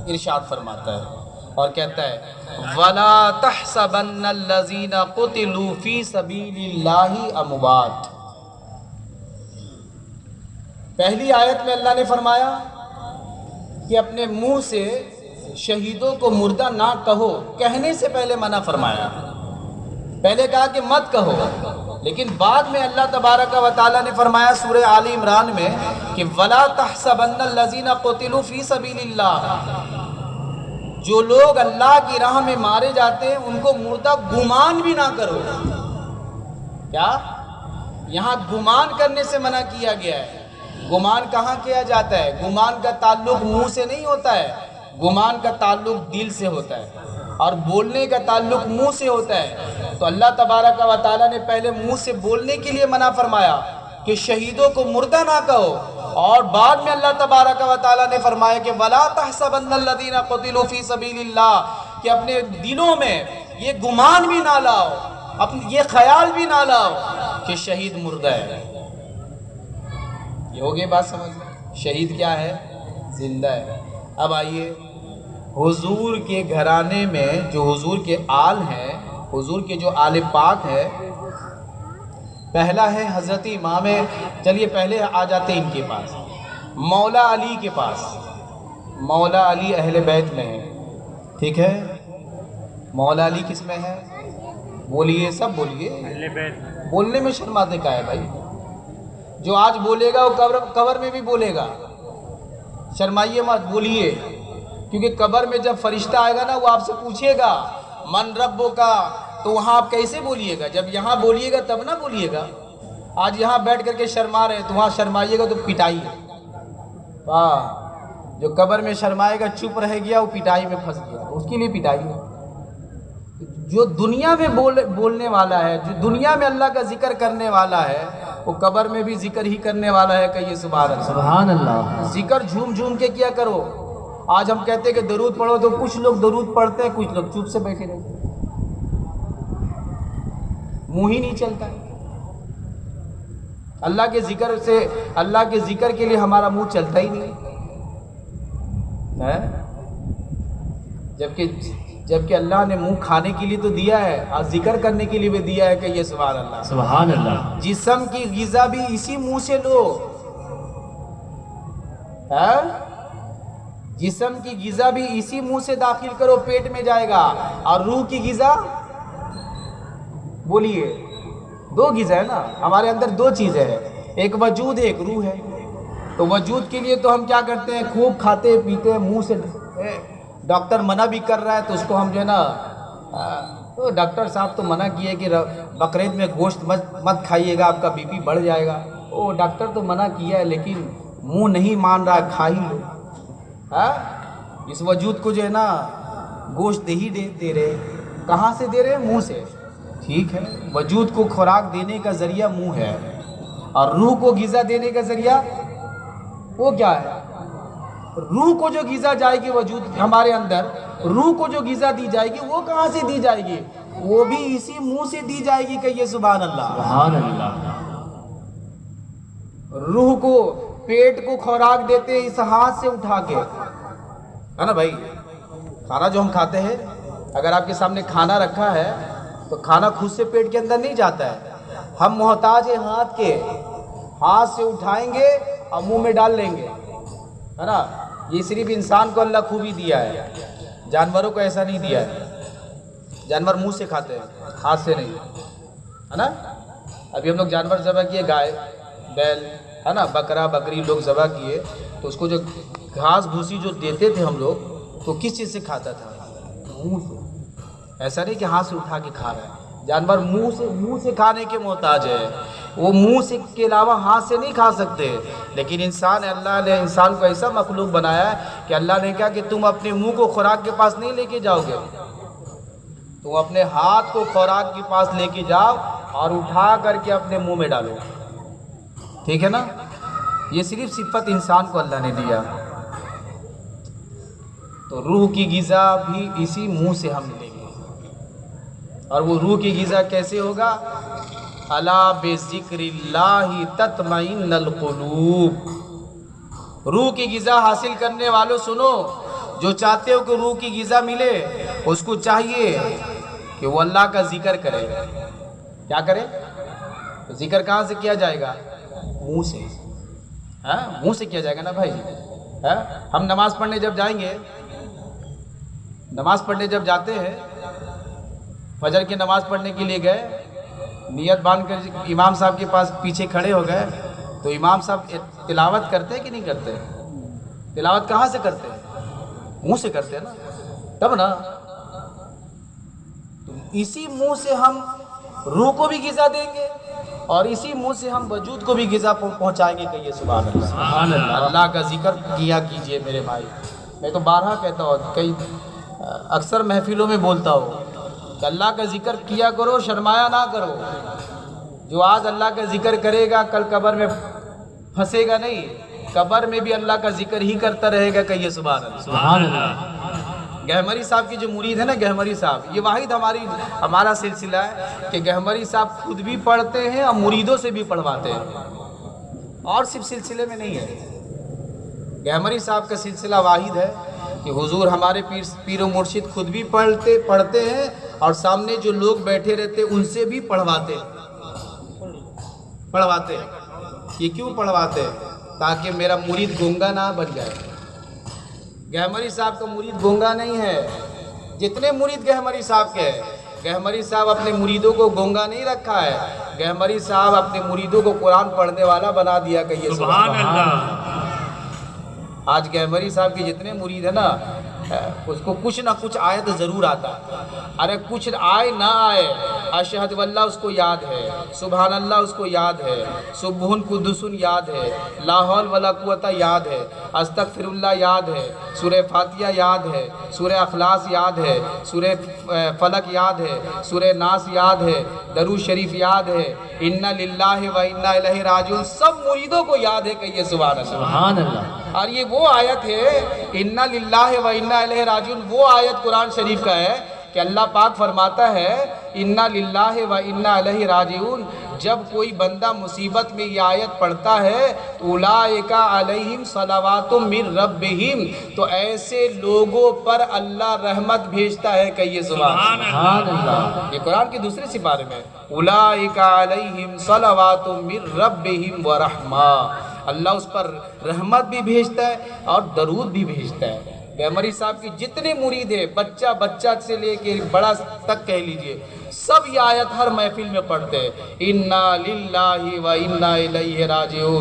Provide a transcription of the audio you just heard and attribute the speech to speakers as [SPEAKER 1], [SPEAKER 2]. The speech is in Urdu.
[SPEAKER 1] ارشاد فرماتا ہے اور کہتا ہے وَلَا تَحْسَبَنَّ الَّذِينَ قُتِلُوا فِي سَبِيلِ اللَّهِ أَمْوَاتٌ۔ پہلی آیت میں اللہ نے فرمایا کہ اپنے منہ سے شہیدوں کو مردہ نہ کہو، کہنے سے پہلے منع فرمایا، پہلے کہا کہ مت کہو، لیکن بعد میں اللہ تبارک و تعالیٰ نے فرمایا سورہ آل عمران میں کہ وَلَا تَحْسَبَنَّ الَّذِينَ قُتِلُوا فِي سَبِيلِ اللَّهِ، جو لوگ اللہ کی راہ میں مارے جاتے ہیں ان کو مردہ گمان بھی نہ کرو۔ کیا؟ یہاں گمان کرنے سے منع کیا گیا ہے۔ گمان کہاں کیا جاتا ہے؟ گمان کا تعلق منہ سے نہیں ہوتا ہے، گمان کا تعلق دل سے ہوتا ہے، اور بولنے کا تعلق منہ سے ہوتا ہے۔ تو اللہ تبارک و تعالیٰ نے پہلے منہ سے بولنے کے لیے منع فرمایا کہ شہیدوں کو مردہ نہ کہو، اور بعد میں اللہ تبارک و تعالیٰ نے فرمایا کہ وَلَا تَحْسَبَنَّ الَّذِينَ قُتِلُوا فِي سَبِيلِ اللَّهِ، کہ اپنے دلوں میں یہ گمان بھی نہ لاؤ، یہ خیال بھی نہ لاؤ کہ شہید مردہ ہے۔ یہ ہو گئی بات سمجھ؟ شہید کیا ہے؟ زندہ ہے۔ اب آئیے حضور کے گھرانے میں جو حضور کے آل ہیں، حضور کے جو آل پاک ہے، پہلا ہے حضرت امام، چلیے پہلے آ جاتے ان کے پاس، مولا علی کے پاس۔ مولا علی اہل بیت میں ہے، ٹھیک ہے؟ مولا علی کس میں ہے؟ بولیے، سب بولیے،
[SPEAKER 2] اہل بیت۔
[SPEAKER 1] بولنے میں شرماتے کا ہے بھائی؟ جو آج بولے گا وہ قبر میں بھی بولے گا، شرمائیے مت، بولیے، کیونکہ قبر میں جب فرشتہ آئے گا نا وہ آپ سے پوچھے گا من ربو کا، تو وہاں آپ کیسے بولیے گا؟ جب یہاں بولیے گا تب نہ بولیے گا۔ آج یہاں بیٹھ کر کے شرما رہے ہیں تو وہاں شرمائیے گا تو پٹائی ہے۔ واہ، جو قبر میں شرمائے گا چپ رہ گیا وہ پٹائی میں پھنس گیا، اس کے لیے پٹائی ہے۔ جو دنیا میں بولنے والا ہے، جو دنیا میں اللہ کا ذکر کرنے والا ہے، وہ قبر میں بھی ذکر ہی کرنے والا ہے۔ کہیے سبحان اللہ۔
[SPEAKER 2] سبحان اللہ۔
[SPEAKER 1] ذکر جھوم جھوم کے کیا کرو۔ آج ہم کہتے ہیں کہ درود پڑھو تو کچھ لوگ درود پڑھتے ہیں، کچھ لوگ چپ سے بیٹھے رہتے ہیں، منہ ہی نہیں چلتا ہے۔ اللہ کے ذکر سے، اللہ کے ذکر کے لیے ہمارا منہ چلتا ہی نہیں ہے، جبکہ اللہ نے منہ کھانے کے لیے تو دیا ہے اور ذکر کرنے کے لیے بھی دیا ہے۔ کہ یہ سبحان اللہ۔
[SPEAKER 2] سبحان اللہ۔
[SPEAKER 1] جسم کی غذا بھی اسی منہ سے لو، جسم کی غذا بھی اسی منہ سے داخل کرو، پیٹ میں جائے گا۔ اور روح کی غذا، بولیے، دو غذا ہے نا ہمارے اندر، دو چیزیں ہیں، ایک وجود ہے ایک روح ہے۔ تو وجود کے لیے تو ہم کیا کرتے ہیں؟ خوب کھاتے پیتے منہ سے، ڈاکٹر منع بھی کر رہا ہے تو اس کو ہم جو ہے نا، تو ڈاکٹر صاحب تو منع کیے کہ بقرعید میں گوشت مت کھائیے گا، آپ کا بی پی بڑھ جائے گا۔ او ڈاکٹر تو منع کیا ہے لیکن منہ نہیں مان رہا، کھا ہی لو۔ اس وجود کو جو ہے نا گوشت دے رہے، کہاں سے دے رہے؟ منہ سے، ٹھیک ہے؟ وجود کو خوراک دینے کا ذریعہ منہ ہے، اور روح کو غذا دینے کا ذریعہ وہ کیا ہے؟ روح کو جو غذا جائے گی وجود ہمارے اندر، روح کو جو غذا دی جائے گی وہ کہاں سے دی جائے گی؟ وہ بھی اسی منہ سے دی جائے گی۔ کہیے سبحان اللہ۔
[SPEAKER 2] سبحان اللہ۔
[SPEAKER 1] روح کو، پیٹ کو خوراک دیتے ہیں اس ہاتھ سے اٹھا کے، ہے نا بھائی؟ کھانا جو ہم کھاتے ہیں، اگر آپ کے سامنے کھانا رکھا ہے تو کھانا خود سے پیٹ کے اندر نہیں جاتا ہے، ہم محتاج ہیں ہاتھ کے، ہاتھ سے اٹھائیں گے اور منہ میں ڈال لیں گے، ہے نا؟ یہ صرف انسان کو اللہ خوبی دیا ہے، جانوروں کو ایسا نہیں دیا ہے۔ جانور منہ سے کھاتے ہیں، ہاتھ سے نہیں، ہے نا؟ ابھی ہم لوگ جانور ذبح کیے، گائے، بیل، ہے نا، بکرا بکری لوگ ذبح کیے تو اس کو جو گھاس بھوسی جو دیتے تھے ہم لوگ، تو کس چیز سے کھاتا تھا؟ منہ سے۔ ایسا نہیں کہ ہاتھ سے اٹھا کے کھا رہا ہے، جانور منہ سے کھانے کے محتاج ہے، وہ منہ سے کے علاوہ ہاتھ سے نہیں کھا سکتے۔ لیکن انسان، اللہ نے انسان کو ایسا مخلوق بنایا ہے کہ اللہ نے کہا کہ تم اپنے منہ کو خوراک کے پاس نہیں لے کے جاؤ گے، تم اپنے ہاتھ کو خوراک کے پاس لے کے جاؤ اور اٹھا کر کے اپنے منہ میں ڈالو، ٹھیک ہے نا؟ یہ صرف صفت انسان کو اللہ نے دیا۔ تو روح کی غذا بھی اسی منہ سے ہم لیں گے، اور وہ روح کی غذا کیسے ہوگا؟ الا بذکر اللہ تطمئن القلوب۔ روح کی غذا حاصل کرنے والوں سنو، جو چاہتے ہو کہ روح کی غذا ملے اس کو چاہیے کہ وہ اللہ کا ذکر کرے. کیا کرے؟ ذکر کہاں سے کیا جائے گا؟ منہ سے. ہاں منہ سے کیا جائے گا نا بھائی. ہم نماز پڑھنے جب جائیں گے، نماز پڑھنے جب جاتے ہیں، فجر کی نماز پڑھنے کے لیے گئے، نیت باندھ کر امام صاحب کے پاس پیچھے کھڑے ہو گئے، تو امام صاحب تلاوت کرتے ہیں کہ نہیں کرتے؟ تلاوت کہاں سے کرتے ہیں؟ منہ سے کرتے ہیں نا، تب نا. تو اسی منہ سے ہم روح کو بھی غذا دیں گے اور اسی منہ سے ہم وجود کو بھی غذا پہنچائیں گے. کہیے سبحان اللہ.
[SPEAKER 2] سبحان اللہ.
[SPEAKER 1] اللہ کا ذکر کیا کیجئے میرے بھائی. میں تو بارہا کہتا ہوں، کئی اکثر محفلوں میں بولتا ہوں کہ اللہ کا ذکر کیا کرو، شرمایا نہ کرو. جو آج اللہ کا ذکر کرے گا کل قبر میں پھنسے گا نہیں، قبر میں بھی اللہ کا ذکر ہی کرتا رہے گا. کہیے سبحان اللہ.
[SPEAKER 2] سبحان اللہ.
[SPEAKER 1] گہمری صاحب کی جو مرید ہے نا، گہمری صاحب، یہ واحد ہمارا سلسلہ ہے کہ گہمری صاحب خود بھی پڑھتے ہیں اور مریدوں سے بھی پڑھواتے ہیں، اور صرف سلسلے میں نہیں ہے. گہمری صاحب کا سلسلہ واحد ہے کہ حضور ہمارے پیر و مرشد خود بھی پڑھتے ہیں اور سامنے جو لوگ بیٹھے رہتے ان سے بھی پڑھواتے ہیں. یہ کیوں پڑھواتے ہیں؟ تاکہ میرا مرید گونگا نہ بن جائے. گہمری صاحب کا مرید گونگا نہیں ہے. جتنے مرید گہمری صاحب کے ہیں، گہمری صاحب اپنے مریدوں کو گونگا نہیں رکھا ہے. گہمری صاحب اپنے مریدوں کو قرآن پڑھنے والا بنا دیا. کہیے
[SPEAKER 2] سبحان اللہ.
[SPEAKER 1] آج گہمری صاحب کے جتنے مرید ہیں نا، اس کو کچھ نہ کچھ آیت ضرور آتا ہے. ارے کچھ آئے نہ آئے، اشہد واللہ اس کو یاد ہے، سبحان اللہ اس کو یاد ہے، سبحن قدسن یاد ہے، لا حول ولا قوت یاد ہے، استغفر اللہ یاد ہے، سورہ فاتحہ یاد ہے، سورہ اخلاص یاد ہے، سورہ فلق یاد ہے، سورہ ناس یاد ہے، درود شریف یاد ہے، انا للہ و انا الیہ راجعون. سب مریدوں کو یاد ہے. کہیے سبحان اللہ.
[SPEAKER 2] سبحان اللہ.
[SPEAKER 1] اور یہ وہ آیت ہے انا للہ و انا الیہ راجعون، وہ آیت قرآن شریف کا ہے کہ اللہ پاک فرماتا ہے انا للہ و انا الیہ راجعون. جب کوئی بندہ مصیبت میں یہ آیت پڑھتا ہے اولئک علیہم صلوات من ربہم، تو ایسے لوگوں پر اللہ رحمت بھیجتا ہے. کہیے سبحان اللہ. یہ قرآن کے دوسرے سپارے میں اولئک علیہم صلوات من ربہم ورحمہ. اللہ اس پر رحمت بھی بھیجتا ہے اور درود بھی بھیجتا ہے. گہمری صاحب کی جتنے مرید ہیں، بچہ سے لے کے بڑا تک کہہ لیجئے، سب یہ آیت ہر محفل میں پڑھتے ہیں، انا للہ و انا الیہ راجعون.